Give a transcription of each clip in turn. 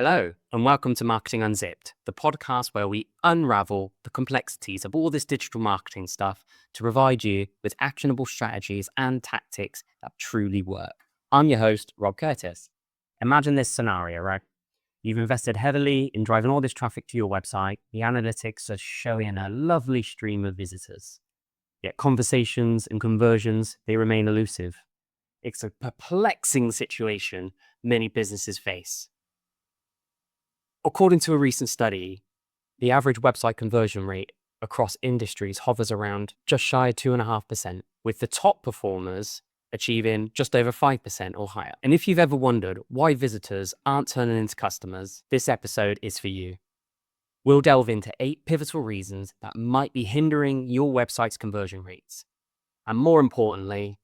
Hello, and welcome to Marketing Unzipped, the podcast where we unravel the complexities of all this digital marketing stuff to provide you with actionable strategies and tactics that truly work. I'm your host, Rob Curtis. Imagine this scenario, right? You've invested heavily in driving all this traffic to your website. The analytics are showing a lovely stream of visitors. Yet conversations and conversions, they remain elusive. It's a perplexing situation many businesses face. According to a recent study, the average website conversion rate across industries hovers around just shy of 2.5%, with the top performers achieving just over 5% or higher. And if you've ever wondered why visitors aren't turning into customers, this episode is for you. We'll delve into 8 pivotal reasons that might be hindering your website's conversion rates. And more importantly,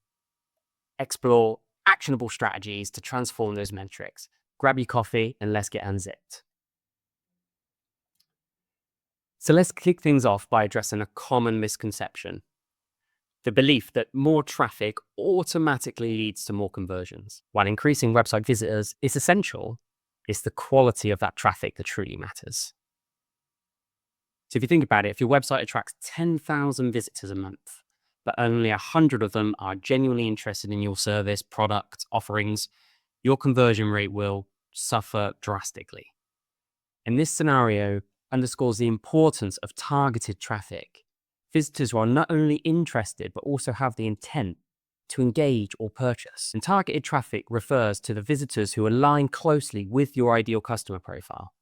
explore actionable strategies to transform those metrics. Grab your coffee and let's get unzipped. So let's kick things off by addressing a common misconception. The belief that more traffic automatically leads to more conversions. While increasing website visitors is essential, it's the quality of that traffic that truly matters. So if you think about it, if your website attracts 10,000 visitors a month, but only 100 of them are genuinely interested in your service, product, offerings, your conversion rate will suffer drastically. In this scenario, underscores the importance of targeted traffic. Visitors who are not only interested, but also have the intent to engage or purchase. And targeted traffic refers to the visitors who align closely with your ideal customer profile.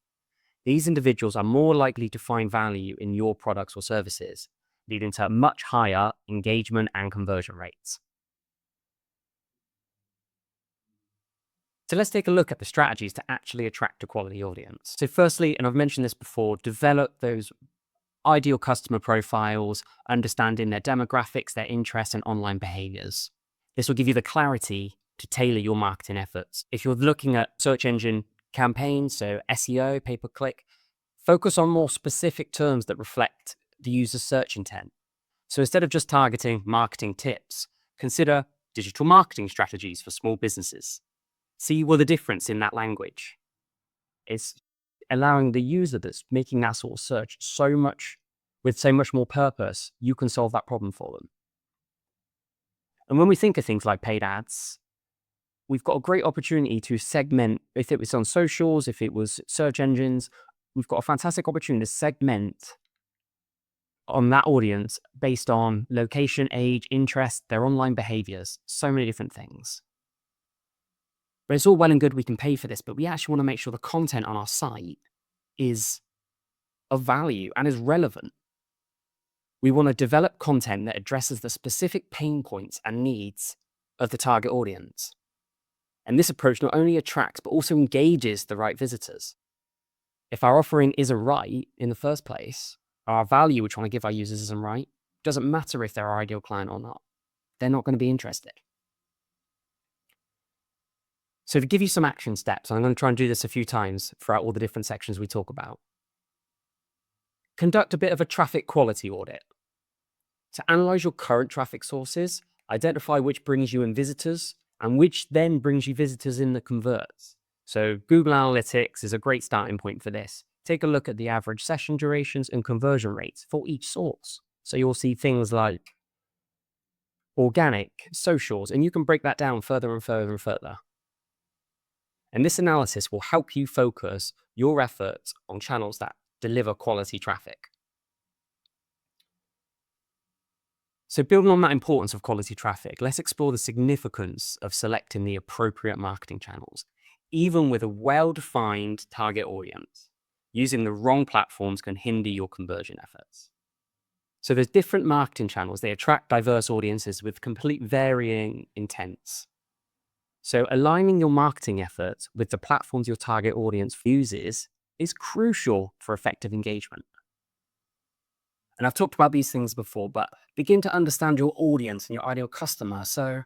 These individuals are more likely to find value in your products or services, leading to much higher engagement and conversion rates. So let's take a look at the strategies to actually attract a quality audience. So firstly, and I've mentioned this before, develop those ideal customer profiles, understanding their demographics, their interests, and online behaviors. This will give you the clarity to tailor your marketing efforts. If you're looking at search engine campaigns, so SEO, pay-per-click, focus on more specific terms that reflect the user's search intent. So instead of just targeting marketing tips, consider digital marketing strategies for small businesses. See the difference in that language. It's allowing the user that's making that sort of search with so much more purpose, you can solve that problem for them. And when we think of things like paid ads, we've got a great opportunity to segment, if it was on socials, if it was search engines, we've got a fantastic opportunity to segment on that audience based on location, age, interest, their online behaviors, so many different things. But it's all well and good we can pay for this, but we actually want to make sure the content on our site is of value and is relevant. We want to develop content that addresses the specific pain points and needs of the target audience. And this approach not only attracts, but also engages the right visitors. If our offering isn't right in the first place, our value we're trying to give our users isn't right, it doesn't matter if they're our ideal client or not. They're not going to be interested. So to give you some action steps, I'm going to try and do this a few times throughout all the different sections we talk about. Conduct a bit of a traffic quality audit. To analyze your current traffic sources, identify which brings you in visitors and which then brings you visitors in that converts. So Google Analytics is a great starting point for this. Take a look at the average session durations and conversion rates for each source. So you'll see things like organic, socials, and you can break that down further and further and further. And this analysis will help you focus your efforts on channels that deliver quality traffic. So building on that importance of quality traffic, let's explore the significance of selecting the appropriate marketing channels. Even with a well-defined target audience, using the wrong platforms can hinder your conversion efforts. So there's different marketing channels. They attract diverse audiences with complete varying intents. So aligning your marketing efforts with the platforms your target audience uses is crucial for effective engagement. And I've talked about these things before, but begin to understand your audience and your ideal customer. So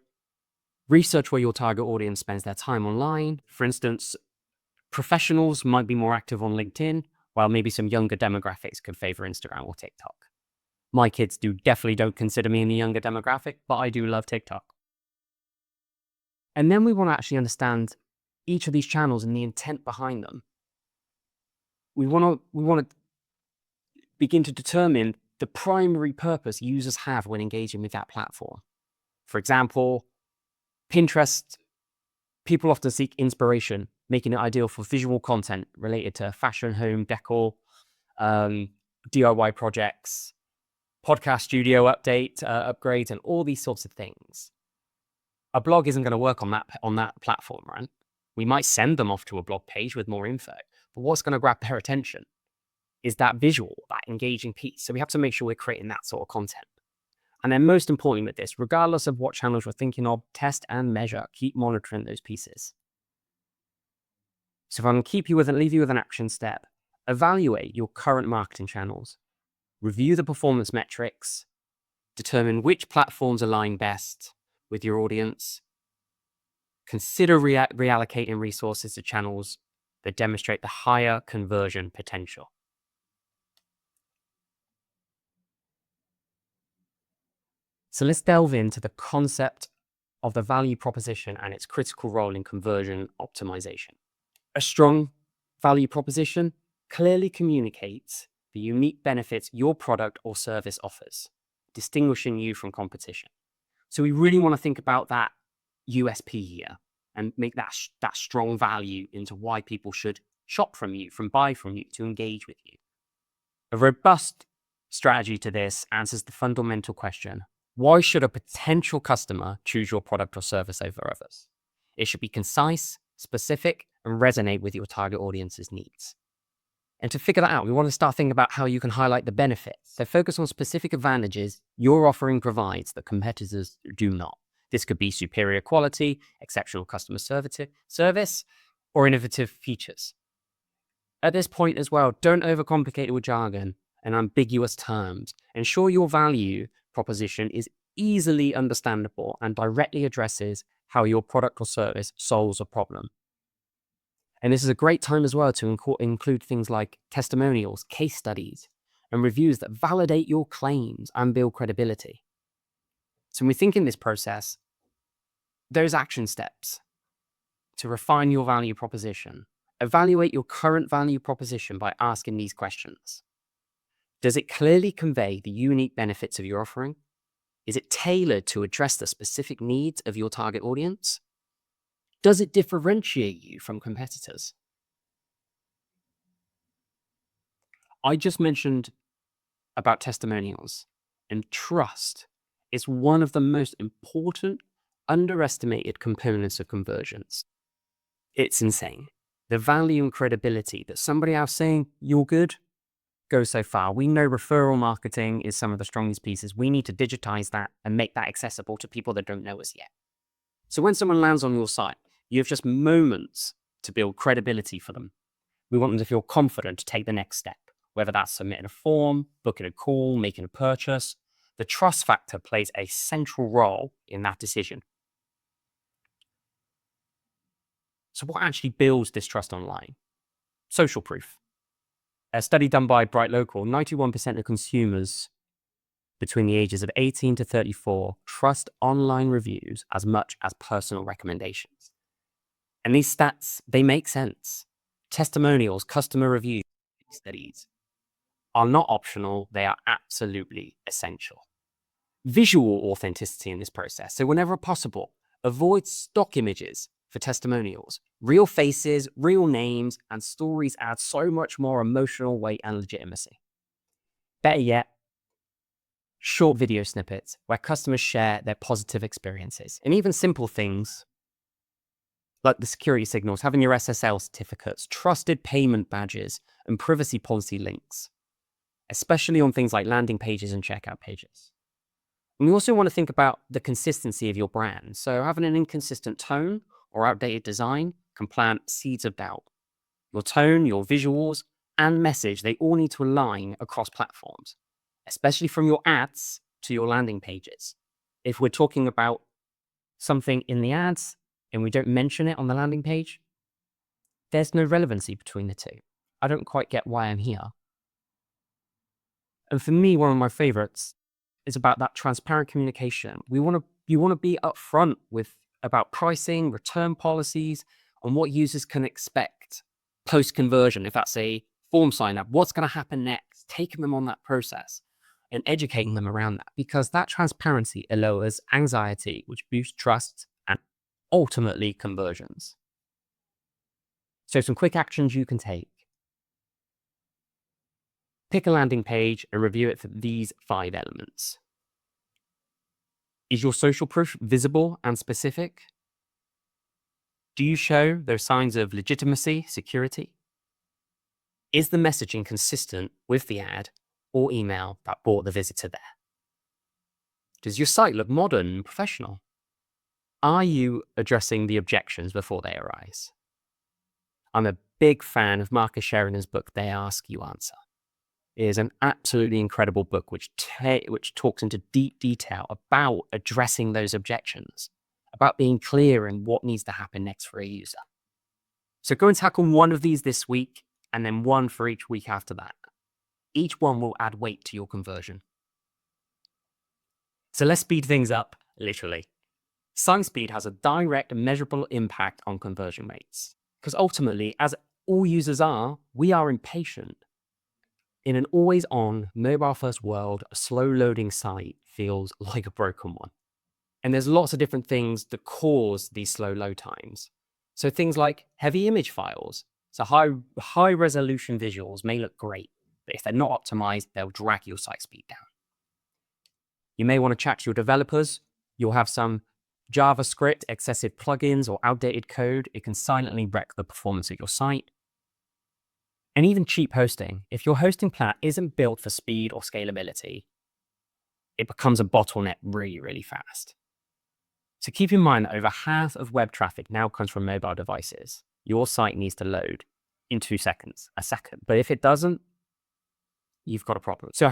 research where your target audience spends their time online. For instance, professionals might be more active on LinkedIn, while maybe some younger demographics could favor Instagram or TikTok. My kids definitely don't consider me in the younger demographic, but I do love TikTok. And then we want to actually understand each of these channels and the intent behind them. we want to begin to determine the primary purpose users have when engaging with that platform. For example, Pinterest, people often seek inspiration, making it ideal for visual content related to fashion, home, decor, DIY projects, podcast studio upgrades, and all these sorts of things. A blog isn't going to work on that platform, right? We might send them off to a blog page with more info, but what's going to grab their attention is that visual, that engaging piece. So we have to make sure we're creating that sort of content. And then most importantly with this, regardless of what channels you're thinking of, test and measure, keep monitoring those pieces. So if I can leave you with an action step, evaluate your current marketing channels, review the performance metrics, determine which platforms align best with your audience, consider reallocating resources to channels that demonstrate the higher conversion potential. So let's delve into the concept of the value proposition and its critical role in conversion optimization. A strong value proposition clearly communicates the unique benefits your product or service offers, distinguishing you from competition. So we really want to think about that USP here and make that strong value into why people should shop from you, buy from you, to engage with you. A robust strategy to this answers the fundamental question: why should a potential customer choose your product or service over others? It should be concise, specific, and resonate with your target audience's needs. And to figure that out, we want to start thinking about how you can highlight the benefits. So focus on specific advantages your offering provides that competitors do not. This could be superior quality, exceptional customer service, or innovative features. At this point as well, don't overcomplicate it with jargon and ambiguous terms. Ensure your value proposition is easily understandable and directly addresses how your product or service solves a problem. And this is a great time as well to include things like testimonials, case studies, and reviews that validate your claims and build credibility. So when we think in this process, those action steps to refine your value proposition. Evaluate your current value proposition by asking these questions. Does it clearly convey the unique benefits of your offering? Is it tailored to address the specific needs of your target audience? Does it differentiate you from competitors? I just mentioned about testimonials, and trust is one of the most important, underestimated components of conversions. It's insane. The value and credibility that somebody else saying you're good goes so far. We know referral marketing is some of the strongest pieces. We need to digitize that and make that accessible to people that don't know us yet. So when someone lands on your site, you have just moments to build credibility for them. We want them to feel confident to take the next step, whether that's submitting a form, booking a call, making a purchase. The trust factor plays a central role in that decision. So what actually builds this trust online? Social proof. A study done by Bright Local, 91% of consumers between the ages of 18 to 34 trust online reviews as much as personal recommendations. And these stats, they make sense. Testimonials, customer reviews, studies are not optional, they are absolutely essential. Visual authenticity in this process. So whenever possible, avoid stock images for testimonials. Real faces, real names, and stories add so much more emotional weight and legitimacy. Better yet, short video snippets where customers share their positive experiences. And even simple things like the security signals, having your SSL certificates, trusted payment badges, and privacy policy links, especially on things like landing pages and checkout pages. And we also want to think about the consistency of your brand. So having an inconsistent tone or outdated design can plant seeds of doubt. Your tone, your visuals, and message, they all need to align across platforms, especially from your ads to your landing pages. If we're talking about something in the ads and we don't mention it on the landing page, there's no relevancy between the two. I don't quite get why I'm here. And for me, one of my favorites is about that transparent communication. You want to be upfront about pricing, return policies, and what users can expect post-conversion, if that's a form sign up, what's going to happen next, taking them on that process and educating them around that, because that transparency lowers anxiety, which boosts trust and ultimately conversions. So some quick actions you can take. Pick a landing page and review it for these 5 elements. Is your social proof visible and specific? Do you show those signs of legitimacy, security? Is the messaging consistent with the ad or email that brought the visitor there? Does your site look modern and professional? Are you addressing the objections before they arise? I'm a big fan of Marcus Sheridan's book, They Ask, You Answer. It is an absolutely incredible book which talks into deep detail about addressing those objections, about being clear in what needs to happen next for a user. So go and tackle one of these this week, and then one for each week after that. Each one will add weight to your conversion. So let's speed things up, literally. Site speed has a direct and measurable impact on conversion rates. Because ultimately, as all users are, we are impatient. In an always-on, mobile-first world, a slow-loading site feels like a broken one. And there's lots of different things that cause these slow load times. So things like heavy image files. So high-resolution visuals may look great, but if they're not optimized, they'll drag your site speed down. You may want to chat to your developers. You'll have some JavaScript, excessive plugins, or outdated code. It can silently wreck the performance of your site. And even cheap hosting. If your hosting plan isn't built for speed or scalability, it becomes a bottleneck really, really fast. So keep in mind that over half of web traffic now comes from mobile devices. Your site needs to load in 2 seconds, a second. But if it doesn't, you've got a problem. So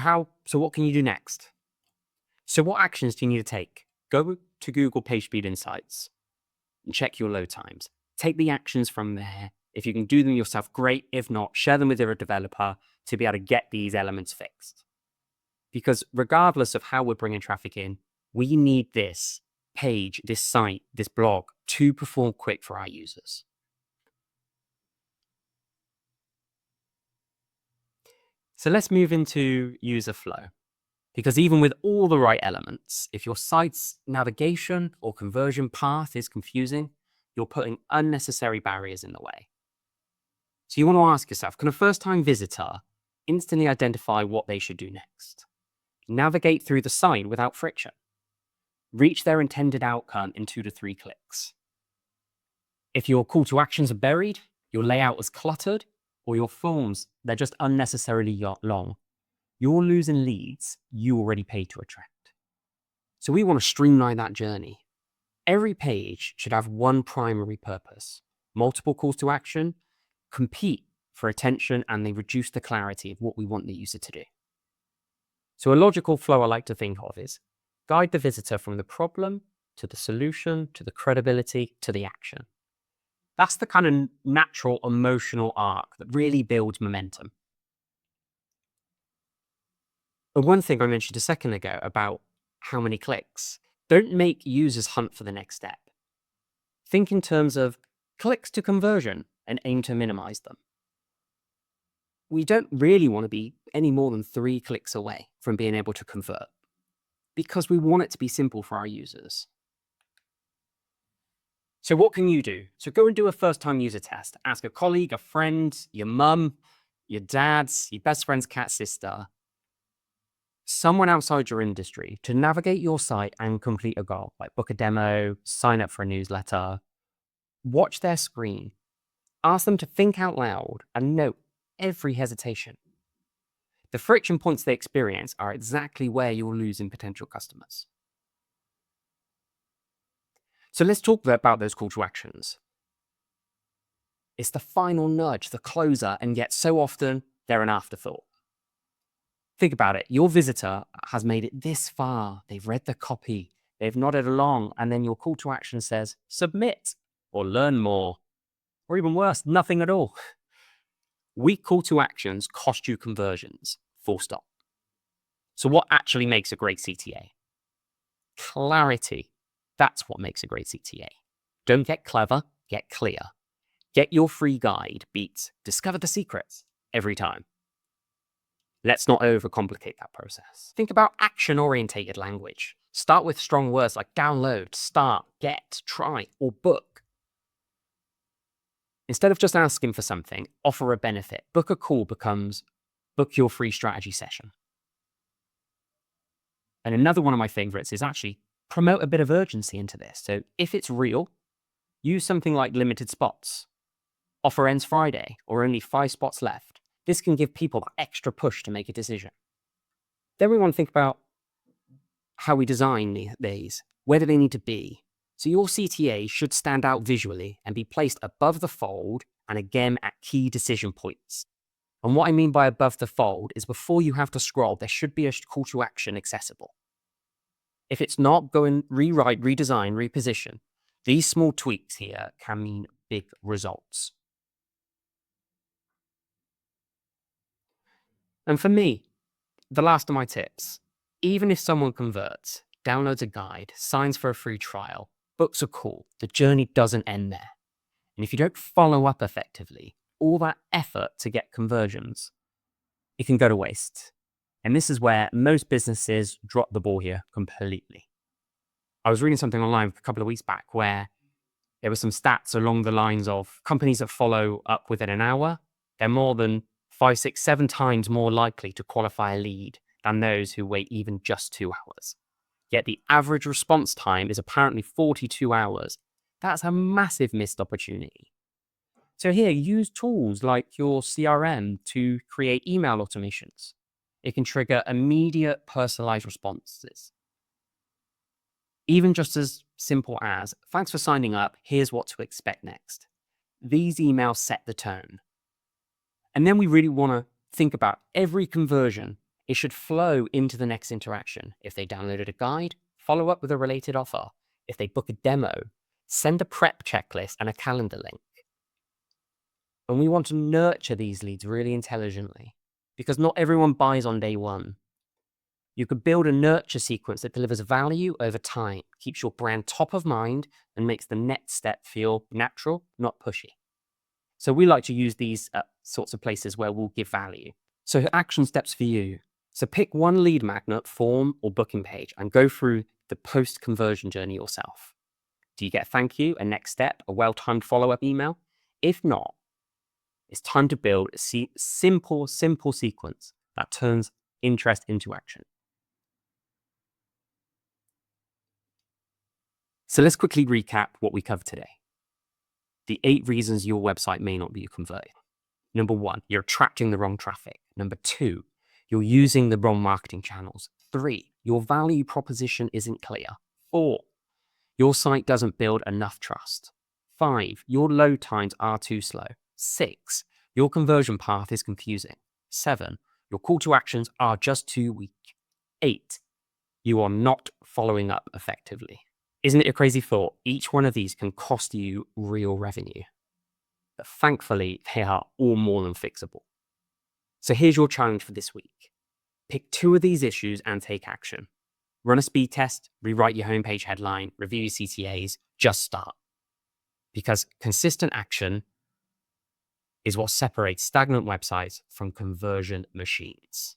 what can you do next? So what actions do you need to take? Go to Google PageSpeed Insights and check your load times. Take the actions from there. If you can do them yourself, great. If not, share them with your developer to be able to get these elements fixed. Because regardless of how we're bringing traffic in, we need this page, this site, this blog to perform quick for our users. So let's move into user flow. Because even with all the right elements, if your site's navigation or conversion path is confusing, you're putting unnecessary barriers in the way. So you want to ask yourself, can a first-time visitor instantly identify what they should do next? Navigate through the site without friction. Reach their intended outcome in 2 to 3 clicks. If your call to actions are buried, your layout is cluttered, or your forms, they're just unnecessarily long, you're losing leads you already paid to attract. So we want to streamline that journey. Every page should have one primary purpose. Multiple calls to action compete for attention, and they reduce the clarity of what we want the user to do. So a logical flow I like to think of is guide the visitor from the problem to the solution, to the credibility, to the action. That's the kind of natural emotional arc that really builds momentum. And one thing I mentioned a second ago about how many clicks, don't make users hunt for the next step. Think in terms of clicks to conversion and aim to minimize them. We don't really want to be any more than 3 clicks away from being able to convert, because we want it to be simple for our users. So what can you do? So go and do a first-time user test. Ask a colleague, a friend, your mum, your dad's, your best friend's cat sister, someone outside your industry to navigate your site and complete a goal, like book a demo, sign up for a newsletter. Watch their screen. Ask them to think out loud and note every hesitation. The friction points they experience are exactly where you're losing potential customers. So let's talk about those call to actions. It's the final nudge, the closer, and yet so often they're an afterthought. Think about it. Your visitor has made it this far. They've read the copy. They've nodded along, and then your call to action says, submit or learn more. Or even worse, nothing at all. Weak call to actions cost you conversions, full stop. So what actually makes a great CTA? Clarity. That's what makes a great CTA. Don't get clever, get clear. Get your free guide, beats, discover the secrets, every time. Let's not overcomplicate that process. Think about action-orientated language. Start with strong words like download, start, get, try, or book. Instead of just asking for something, offer a benefit. Book a call becomes book your free strategy session. And another one of my favorites is actually promote a bit of urgency into this. So if it's real, use something like limited spots. Offer ends Friday or only 5 spots left. This can give people that extra push to make a decision. Then we want to think about how we design these. Where do they need to be? So your CTA should stand out visually and be placed above the fold and again at key decision points. And what I mean by above the fold is before you have to scroll, there should be a call to action accessible. If it's not, go and rewrite, redesign, reposition. These small tweaks here can mean big results. And for me, the last of my tips, even if someone converts, downloads a guide, signs for a free trial, books a call, the journey doesn't end there. And if you don't follow up effectively, all that effort to get conversions, it can go to waste. And this is where most businesses drop the ball here completely. I was reading something online a couple of weeks back where there were some stats along the lines of companies that follow up within an hour, they're more than 5, 6, 7 times more likely to qualify a lead than those who wait even just 2 hours. Yet the average response time is apparently 42 hours. That's a massive missed opportunity. So here, use tools like your CRM to create email automations. It can trigger immediate personalized responses. Even just as simple as, thanks for signing up, here's what to expect next. These emails set the tone. And then we really want to think about every conversion. It should flow into the next interaction. If they downloaded a guide, follow up with a related offer. If they book a demo, send a prep checklist and a calendar link. And we want to nurture these leads really intelligently because not everyone buys on day one. You could build a nurture sequence that delivers value over time, keeps your brand top of mind, and makes the next step feel natural, not pushy. So we like to use these sorts of places where we'll give value. So action steps for you. So pick one lead magnet, form, or booking page and go through the post-conversion journey yourself. Do you get a thank you, a next step, a well-timed follow-up email? If not, it's time to build a simple sequence that turns interest into action. So let's quickly recap what we covered today. The 8 reasons your website may not be converting. Number 1, you're attracting the wrong traffic. Number 2, you're using the wrong marketing channels. 3, your value proposition isn't clear. 4, your site doesn't build enough trust. 5, your load times are too slow. 6, your conversion path is confusing. 7, your call to actions are just too weak. 8, you are not following up effectively. Isn't it a crazy thought? Each one of these can cost you real revenue. But thankfully, they are all more than fixable. So here's your challenge for this week. Pick 2 of these issues and take action. Run a speed test, rewrite your homepage headline, review your CTAs, just start. Because consistent action is what separates stagnant websites from conversion machines.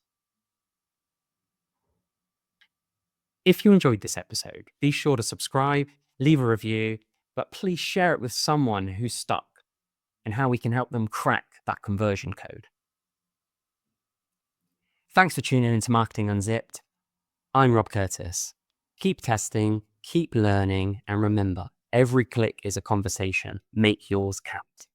If you enjoyed this episode, be sure to subscribe, leave a review, but please share it with someone who's stuck and how we can help them crack that conversion code. Thanks for tuning in to Marketing Unzipped. I'm Rob Curtis. Keep testing, keep learning, and remember, every click is a conversation. Make yours count.